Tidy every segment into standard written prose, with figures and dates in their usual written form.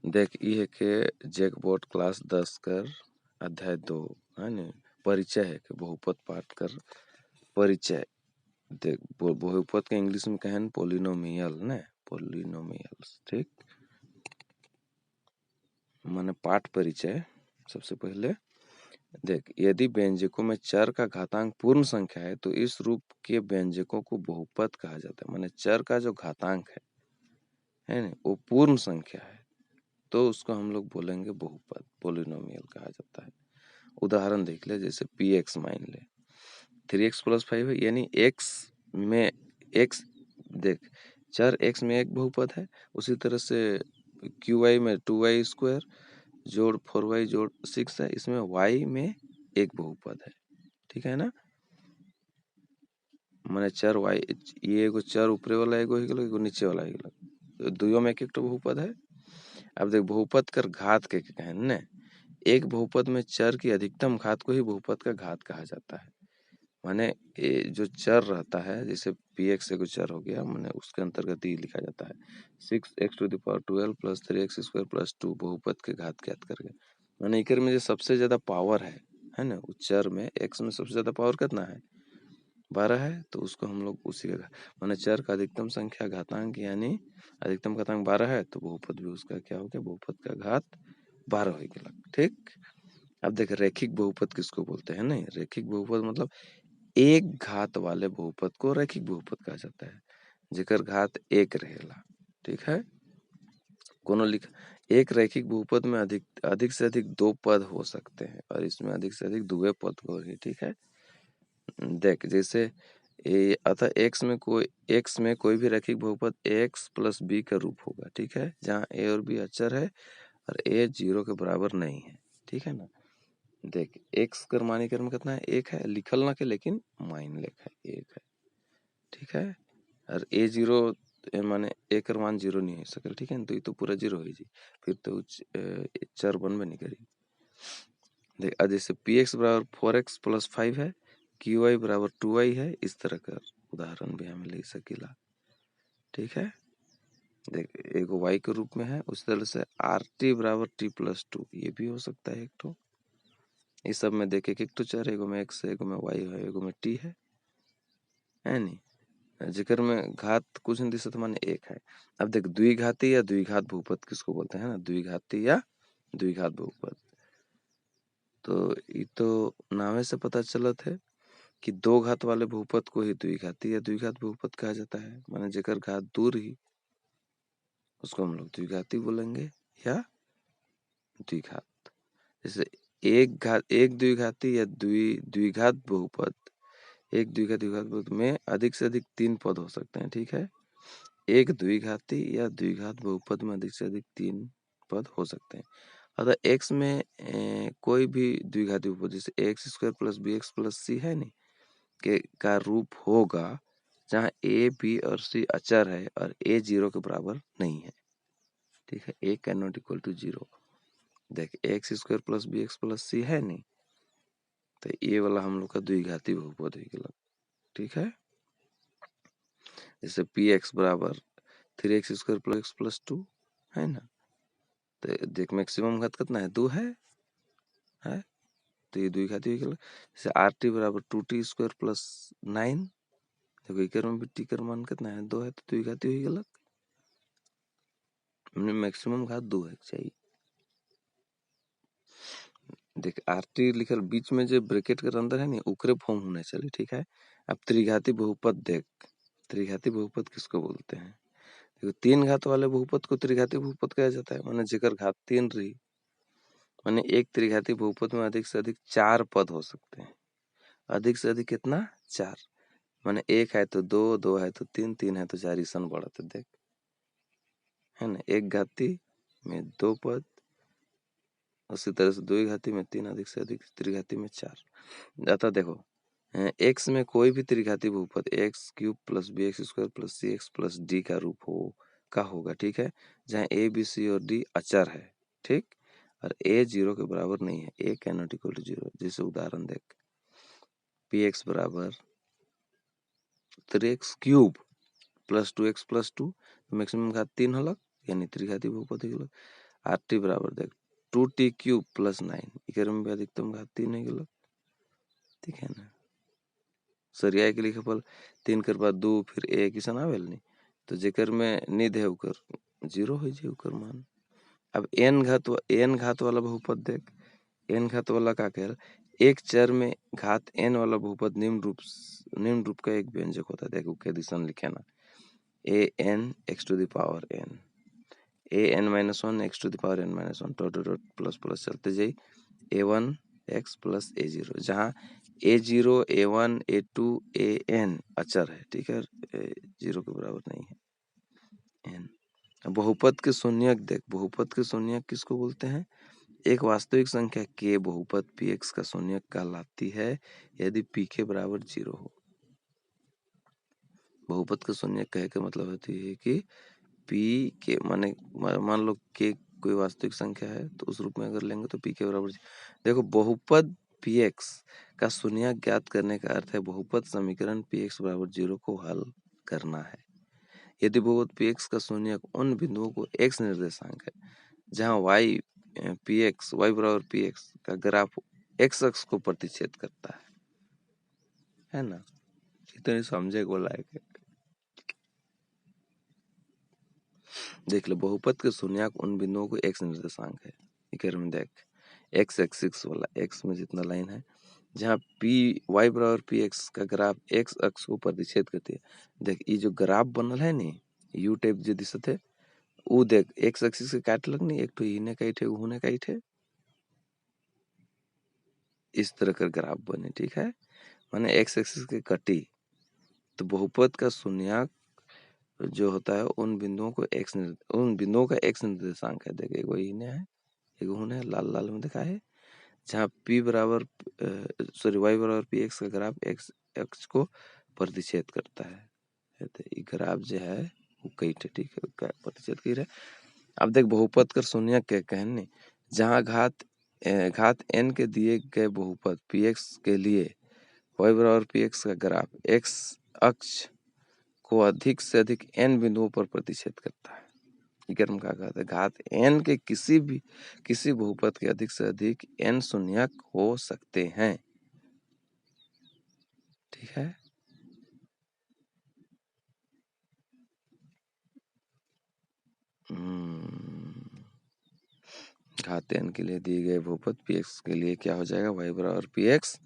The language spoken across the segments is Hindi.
देख ई है के जैकबोट क्लास 10 कर अध्याय 2 है ने परिचय है के बहुपद पाठ कर परिचय। देख बहुपद के इंग्लिश में कहें पोलिनोमियल ने पोलिनोमियल्स, ठीक। माने पाठ परिचय। सबसे पहले देख, यदि व्यंजकों में चर का घातांक पूर्ण संख्या है तो इस रूप के व्यंजकों को बहुपद कहा जाता है। माने चर का जो घातांक है ना, वो पूर्ण संख्या है तो उसको हम लोग बोलेंगे बहुपद, पोलिनोमियल कहा जाता है। उदाहरण देख ले, जैसे पी एक्स मान ले 3x + 5 है, यानी x में x, देख चर x में एक बहुपद है, उसी तरह से qy में 2y² जोड़ 4y जोड़ 6 है, इसमें y में एक बहुपद है, ठीक है ना। माने चर y, ये एगो चर ऊपरे वाला एगो ही एगो नीचे वाला ही, तो दुइयों में एक एक बहुपद है। अब देख बहुपद कर घात के कहें ने, एक बहुपद में चर की अधिकतम घात को ही बहुपद का घात कहा जाता है। माने ये जो चर रहता है, जैसे पी एक्स एगो चर हो गया, माने उसके अंतर्गत ही लिखा जाता है 6x⁻12 + 3x² + 2 बहुपद के घात ज्ञात करके। माने इकर में जो सबसे ज्यादा पावर है ना, उस चर में x में सबसे ज्यादा पावर कितना है, 12 है, तो उसको हम लोग उसी का माने चर का अधिकतम संख्या घातांक, यानी अधिकतम घातांक 12 है तो बहुपद भी उसका क्या हो गया, बहुपद का घात 12 हो गया, ठीक। अब देख रैखिक बहुपद किसको बोलते हैं, नहीं रैखिक बहुपद मतलब एक घात वाले बहुपद को रैखिक बहुपद कहा जाता है, जेकर घात एक रहेला, ठीक है। कोनो लिख एक रैखिक बहुपद में अधिक से अधिक दो पद हो सकते हैं और इसमें अधिक से अधिक दुए पद हो रही, ठीक है। देख जैसे अतः x में कोई भी रैखिक बहुपद x + b का रूप होगा, ठीक है, जहाँ a और b अचर है और a 0 के बराबर नहीं है, ठीक है ना। देख x कर मानीकरण कितना है, एक है, लिखल ना के लेकिन मान लेखा एक है, ठीक है। और a0 माने a कर मान 0 नहीं हो सके, ठीक है, तो ये तो पूरा 0 हो जी, फिर तो चर बनबे नहीं करी। देख जैसे px = 4x + 5 है, qy = 2y है, इस तरह का उदाहरण भी हमें ले सकीला, ठीक है। देख एगो y के रूप में है, उस तरह से rt = t + 2 ये भी हो सकता है एक तो। इस सब में देखे एक तो चर, एगो में x है, एगो में y है, एगो में t है नहीं, जिक्र में घात कुछ नहीं दिशा माने एक है। अब देख द्विघाती या द्विघात बहुपद किसको बोलते हैं ना, द्विघाती या द्विघात बहुपद। तो ये तो नामे से पता चलत है कि दो घात वाले बहुपद को ही द्विघाती या द्विघात बहुपद कहा जाता है। माने जेकर घात दूर ही उसको हम लोग द्विघाती बोलेंगे या द्विघात। जैसे एक द्विघाती या द्विघात बहुपद, एक द्विघात बहुपद में अधिक से अधिक 3 पद हो सकते हैं, ठीक है। एक द्विघाती या द्विघात बहुपद में अधिक से अधिक 3 पद हो सकते हैं। अगर x में कोई भी द्विघाती बहुपद जैसे x² + bx + c है नहीं के का रूप होगा, जहाँ a b और c अचर है और a 0 के बराबर नहीं है, ठीक है, a can not equal to 0। देख x² + bx + c है नहीं, तो ये वाला हम लोग का द्विघाती बहुपद हो गया, ठीक है। जैसे px = 3x² + x + 2 है ना, तो देख मैक्सिमम घात कितना है, 2 है, तो ये द्विघाती हो गया। जैसे rt = 2t² + 9, देखो इकर में भी t का मान कितना है, 2 है, तो द्विघाती हो गया। मैक्सिमम घात 2 है चाहिए। देख rt लिखल बीच में जो ब्रैकेट के अंदर है नहीं, उकरे फॉर्म होने चले, ठीक है। अब त्रिघाती बहुपद देख, त्रिघाती बहुपद किसको बोलते हैं, देखो 3 घात वाले बहुपद को त्रिघाती बहुपद कहा जाता है। माने जेकर घात 3 रही, माने एक त्रिघाती बहुपद में अधिक से अधिक 4 पद हो सकते हैं। अधिक से अधिक कितना, 4, माने 1 है तो 2, 2 है तो 3, 3 है तो 4, ईसन बढ़त देख, है ना। एक घाती में 2 पद, उसी तरह से द्विघाती में 3, अधिक से अधिक त्रिघाती में 4। अतः देखो x में कोई भी त्रिघाती बहुपद x³ + bx² + cx + d का रूप का होगा, ठीक है, जहाँ a b c और d अचर है, ठीक, और a 0 के बराबर नहीं है, a can not equal to 0। जैसे उदाहरण देख px = 3x³ + 2x + 2, मैक्सिमम घात 3 होलक, यानी त्रिघाती बहुपद हो गया। आर टी बराबर देख 2t क्यूब प्लस 9 इकर में भी अधिकतम घात 3 है गेलो, ठीक है ना। सरिया के लिखल 3 के बाद 2 फिर 1 ऐसा आवेल नहीं, तो जेकर में निध है उकर 0 हो जाए उकर मान। अब n घात वाला बहुपद देख, n घात वाला का कहल, एक चर में घात n वाला बहुपद निम्न रूप का एक व्यंजक होता है। देखो के दिशन लिखे ना, a n x to the power n, a n minus 1 x to the power n minus 1 dot dot plus plus चलते जाए a1 x प्लस a0, जहाँ a0 a1 a2 an अचर है, ठीक है, 0 के बराबर नहीं है n। बहुपद के शून्यक देख, बहुपद के शून्यक किसको बोलते हैं? एक वास्तविक संख्या के बहुपद px का शून्यक कहलाती है यदि p के बराबर 0 हो। बहुपद का शून्यक कहे के मतलब होती है कि p के माने मान लो के कोई वास्तविक संख्या है तो उस रूप में अगर लेंगे तो p के बराबर। देखो बहुपद px का शून्यक ज्ञात करने का अर्थ है बहुपद समीकरण px बराबर 0 को हल करना है। यदि बहुपद px का शून्यक उन बिंदुओं को x निर्देशांक है जहां y बराबर px का ग्राफ x अक्ष को प्रतिच्छेद करता है ना। इतने समझे को लायक है। देख लो बहुपद के शून्यक उन बिंदुओं को x निर्देशांक है, इधर में देख x एक्सिस वाला x में जितना लाइन है जहाँ y बराबर px का ग्राफ x अक्ष को प्रतिच्छेद करती है। देख ये जो ग्राफ बनल है नी यू टाइप जो दिशत है वो देख x एक्सिस के काट लग नहीं, एक तो इने काट है उन्हें काट है, इस तरह का ग्राफ बने, ठीक है, माने x एक्सिस के कटी। तो बहुपद का शून्यक जो होता है उन बिंदुओं का x निर्देशांक है। देखिए एक इन्हें है एक उन्हें लाल लाल में दिखा है जहाँ y बराबर px का ग्राफ x अक्ष को प्रतिच्छेद करता है। तो ये ग्राफ जो है वो कई ठीक है प्रतिच्छेद कर रहा है। अब देख बहुपद कर शून्यक क्या कहने, जहाँ घात n के दिए गए बहुपद px के लिए y बराबर px का ग्राफ x अक्ष को अधिक से अधिक n बिंदुओं पर प्रतिच्छेद करता है। इधर में क्या कहते हैं, घात n के किसी बहुपद के अधिक से अधिक n शून्यक हो सकते हैं, ठीक है। घात n के लिए दिए गए बहुपद px के लिए क्या हो जाएगा, y बराबर px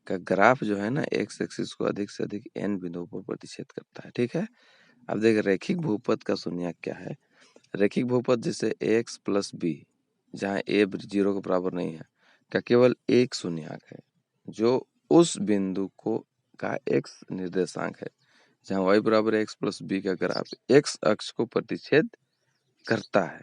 का ग्राफ जो है ना x एक्सिस को अधिक से अधिक n बिंदुओं पर प्रतिच्छेद करता है, ठीक है। अब देख रैखिक बहुपद का शून्यक क्या है। रैखिक बहुपद जैसे ax प्लस बी जहाँ a 0 के बराबर नहीं है का केवल एक शून्यक है जो उस बिंदु को का x निर्देशांक है जहाँ y बराबर x प्लस बी का ग्राफ x अक्ष को प्रतिच्छेद करता है।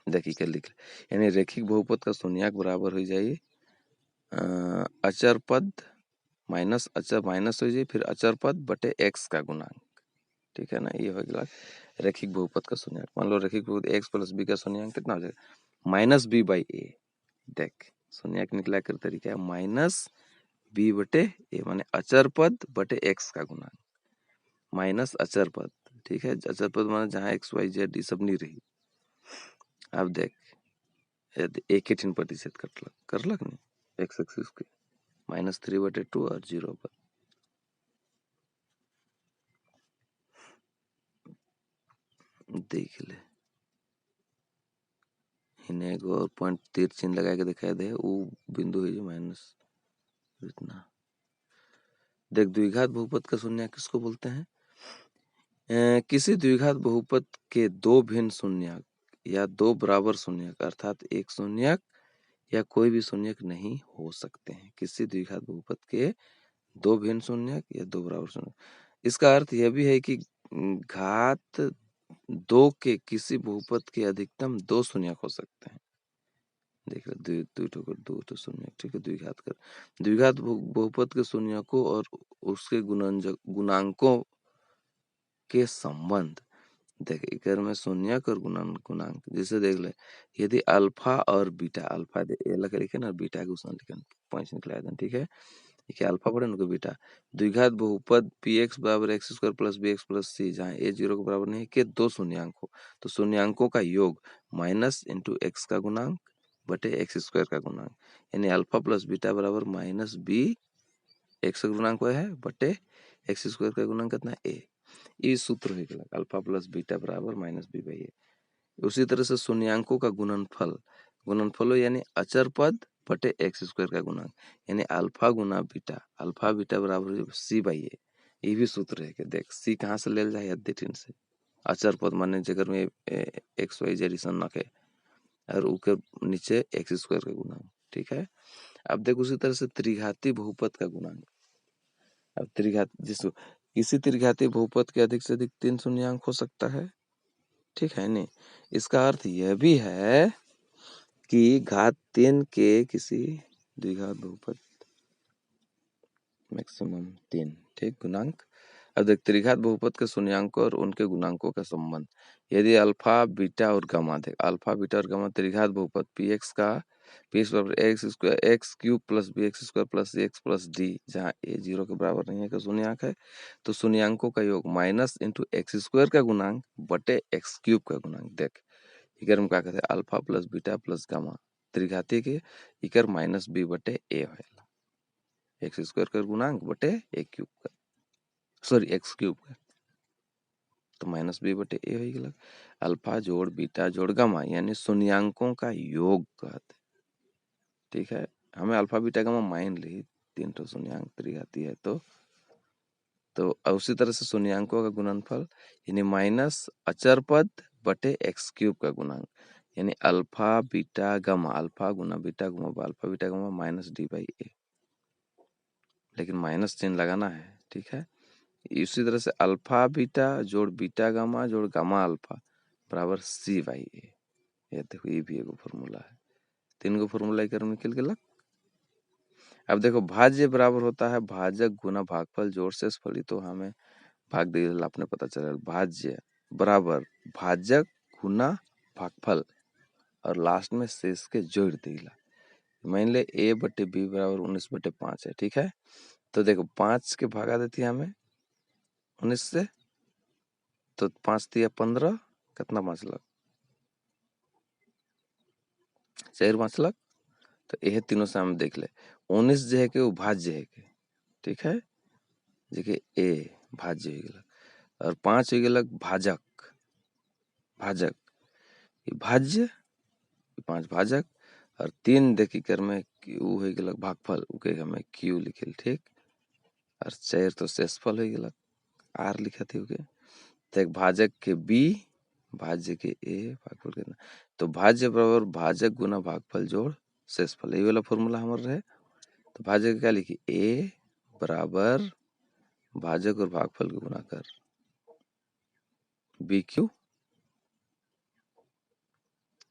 देखिए क्या लिख रहे, यानी रैखिक बहुपद का शून्यक बराबर हो जाए अचर पद माइनस अचर माइनस हो जाए फिर अचर पद बटे x का गुणांक, ठीक है ना। ये हो गया रैखिक बहुपद का शून्यक। मान लो रैखिक बहुपद x प्लस बी का शून्यक कितना हो जाएगा, माइनस बी बाई ए। देख शून्यक निकला कर तरीका है माइनस बी बटे ए, माने अचर पद बटे x का गुणांक माइनस अचर पद, ठीक है। अचर पद माने जहाँ x y z ये सब नहीं रही। अब देख एक 18% कर लग नहीं x एक्सिस के -3/2 और 0 पर देख ले इन्हें एक और पॉइंट तीर चिन्ह लगा के दिखाई दे वो बिंदु है जो माइनस इतना। देख द्विघात बहुपद का शून्यक किसको बोलते हैं, किसी द्विघात बहुपद के दो भिन्न शून्यक या दो बराबर शून्यक अर्थात एक शून्यक या कोई भी शून्यक नहीं हो सकते हैं। किसी द्विघात बहुपद के दो भिन्न शून्यक या दो बराबर शून्यक, इसका अर्थ यह भी है कि घात दो के किसी बहुपद के अधिकतम दो शून्यक हो सकते हैं। देख रहे दो तो शून्यक, ठीक है। द्विघात बहुपद के शून्यकों और उसके गुणांकों के संबंध देख इधर में शून्यक और गुणांक जैसे देख ले, यदि अल्फा और बीटा, अल्फा ये लगा लिखे ना बीटा के उसने लिखे पॉइंट निकला था, ठीक है। ये अल्फा बड़े उनको बीटा। द्विघात बहुपद पी एक्स बराबर X square plus B X plus C, जहाँ ए 0 के बराबर नहीं है के दो शून्यंक हो, तो शून्यंकों का योग माइनस इंटू एक्स का गुणांक बटे एक्स स्क्वायर का गुणांक, यानी अल्फा प्लस बीटा बराबर माइनस बी एक्स का गुणांक है बटे एक्स स्क्वायर का गुणांक कितना ए। ये सूत्र है अल्फा प्लस बीटा बराबर माइनस बी बाई ए। उसी तरह से शून्यंकों का गुणनफल, गुणनफल यानी अचर पद बटे एक्स स्क्वायर का गुणांक, यानी अल्फा गुना बीटा, अल्फा बीटा बराबर सी बाई ए। ये भी सूत्र है कि देख सी कहाँ से ले जाए अध्ययन से, अचर पद माने जगह में एक्स वाई जेड सन नखे और ऊपर नीचे एक्स स्क्वायर का गुणांक, ठीक है। अब देख उसी तरह से त्रिघाती बहुपद का गुणांक, अब त्रिघात जिस किसी त्रिघाती बहुपद के अधिक से अधिक 3 शून्यंक हो सकता है, ठीक है नहीं। इसका अर्थ यह भी है कि घात 3 के किसी द्विघात बहुपद मैक्सिमम 3, ठीक, गुणांक। अब देख त्रिघात बहुपद के शून्यंकों और उनके गुणांकों का संबंध, यदि अल्फा बीटा और गामा, देख अल्फा बीटा और गामा त्रिघात बहुपद पी एक्स का पी एक्स बराबर X square X cube plus B X square plus C X plus D, जहाँ ए 0 के बराबर नहीं है का शून्यंक है, तो शून्यंकों का योग माइनस इंटू एक्स स्क्वायर का गुणांक बटे एक्स क्यूब का गुणांक। देख इकर में क्या कहते हैं alpha plus beta plus gamma त्रिघाती के इकर माइनस बी बटे ए है, एक्स स्क्वायर का गुणांक बटे ए क्यूब का, सॉरी एक्स क्यूब का, तो माइनस बी बटे ए हो गया। अल्फा जोड़ बीटा जोड़ गामा यानी शून्यंकों का योग कहते, ठीक है। हमें अल्फा बीटा गामा मान ली 3 तो शून्यंक त्रिघाती है, तो उसी तरह से शून्यंकों का गुणनफल यानी माइनस अचर पद बटे एक्स क्यूब का गुणांक, यानी अल्फा बीटा गामा, अल्फा गुना बीटा गुना alpha beta gamma minus D by A, लेकिन माइनस चिन्ह लगाना है, ठीक है। इसी तरह से अल्फा बीटा जोड़ बीटा गामा जोड़ गामा अल्फा बराबर सी बाई ए, ये देखो ये भी एगो फॉर्मूला है, 3 गो फॉर्मूला एक में निकल गया। अब देखो भाज्य बराबर होता है भाजक गुना भागफल जोड़ शेषफल, तो हमें भाग दे आपने पता चला भाज्य बराबर भाजक गुना भागफल और लास्ट में शेष के जोड़ देला। मान ले ए बटे बी बराबर 19/5 है, ठीक है। तो देखो 5 के भागा देती है हमें 19 से, तो 5 दिया 15, कितना बचलक 4 बचलक, तो यह तीनों से हम देख ले 19 जो है कि वो भाज्य है के, ठीक है, देखिए ए भाज्य हो गया और 5 हो गया भाजक, भाजक ये भाज्य 5 भाजक और 3 देखी कर में क्यू हो गया भागफल उके हमें क्यू लिखल, ठीक, और 4 तो शेषफल हो गया आर लिखा थी उके, तो एक भाजक के बी भाज्य के ए भागफल कितना, तो भाज्य बराबर भाजक गुना भागफल जोड़ शेषफल, ये वाला फॉर्मूला हमारे रहे। तो भाजक क्या लिखी ए बराबर भाजक और भागफल को गुना कर बी क्यू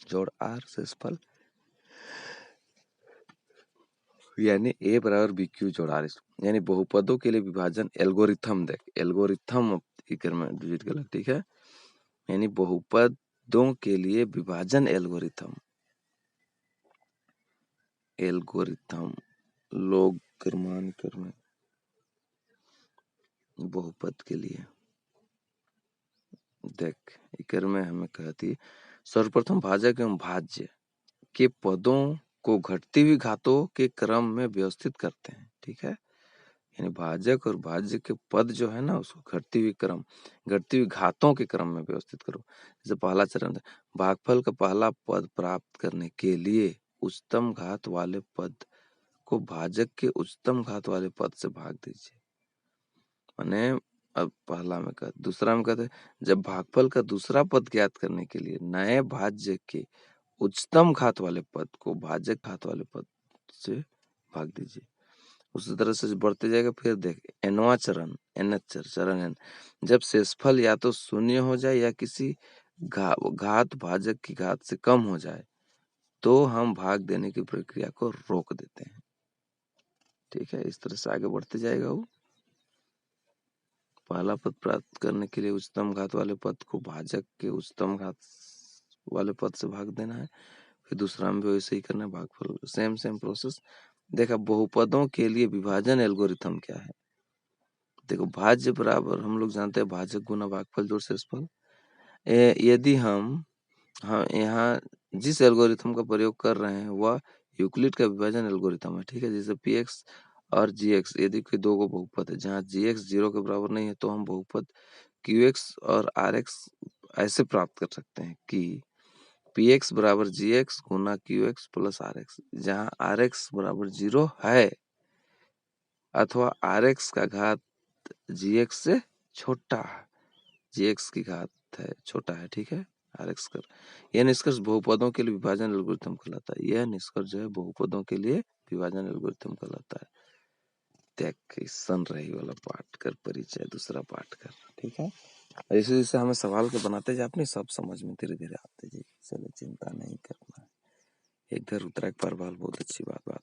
जोड़ आर शेषफल, यानी ए बराबर बी क्यू जोड़ आर, यानी बहुपदों के लिए विभाजन एल्गोरिथम, देख एल्गोरिथम इकर में डिलीट कर, ठीक है, यानी बहुपदों के लिए विभाजन एल्गोरिथम, एल्गोरिथम लोग क्रमान में बहुपद के लिए, देख इकर में हमें कहती सर्वप्रथम भाजक एवं भाज्य के पदों को घटती हुई घातों के क्रम में व्यवस्थित करते हैं, ठीक है, यानी भाजक और भाज्य के पद जो है ना उसको घटती हुई क्रम, घटती हुई घातों के क्रम में व्यवस्थित करो। जैसे पहला चरण भागफल का पहला पद प्राप्त करने के लिए उच्चतम घात वाले पद को भाजक के उच्चतम घात वाले पद से भाग दीजिए, माने अब पहला में कहते, दूसरा में कहते जब भागफल का दूसरा पद ज्ञात करने के लिए नए भाज्य के उच्चतम घात वाले पद को भाजक घात वाले पद से भाग दीजिए। उसी तरह से बढ़ते जाएगा, फिर देख एनवा चरण चरण एन, जब शेषफल या तो शून्य हो जाए या किसी घात भाजक की घात से कम हो जाए तो हम भाग देने की प्रक्रिया को रोक देते हैं, ठीक है। इस तरह से आगे बढ़ते जाएगा। वो पहला पद प्राप्त करने के लिए उच्चतम घात वाले पद को भाजक के उच्चतम घात वाले पद से भाग देना है, फिर दूसरा में भी वैसे ही करना है, भागफल सेम प्रोसेस, देखा बहुपदों के लिए विभाजन एल्गोरिथम क्या है। देखो भाज्य बराबर हम लोग जानते हैं भाजक गुना भागफल जोड़ शेषफल। यदि हम यहाँ जिस एल्गोरिथम का प्रयोग कर रहे हैं वह यूक्लिड का विभाजन एल्गोरिथम है, ठीक है। जैसे px और gx यदि कोई दो गो बहुपद है जहाँ gx 0 के बराबर नहीं है तो हम बहुपद qx और rx ऐसे प्राप्त कर सकते हैं कि px बराबर gx गुना qx प्लस rx, जहाँ rx बराबर 0 है अथवा rx का घात gx से छोटा है, gx की घात है छोटा है, ठीक है। rx कर यह निष्कर्ष बहुपदों के लिए विभाजन एल्गोरिथम कहलाता है। यह निष्कर्ष जो है बहुपदों के लिए विभाजन एल्गोरिथम कहलाता है। त्याग संग्रही वाला पाठ कर, परिचय दूसरा पाठ कर, ठीक है। ऐसे जैसे हमें सवाल के बनाते जाए अपने सब समझ में धीरे धीरे आते जी। चलो चिंता नहीं करना, एक घर उतरा एक परवाल बहुत अच्छी बात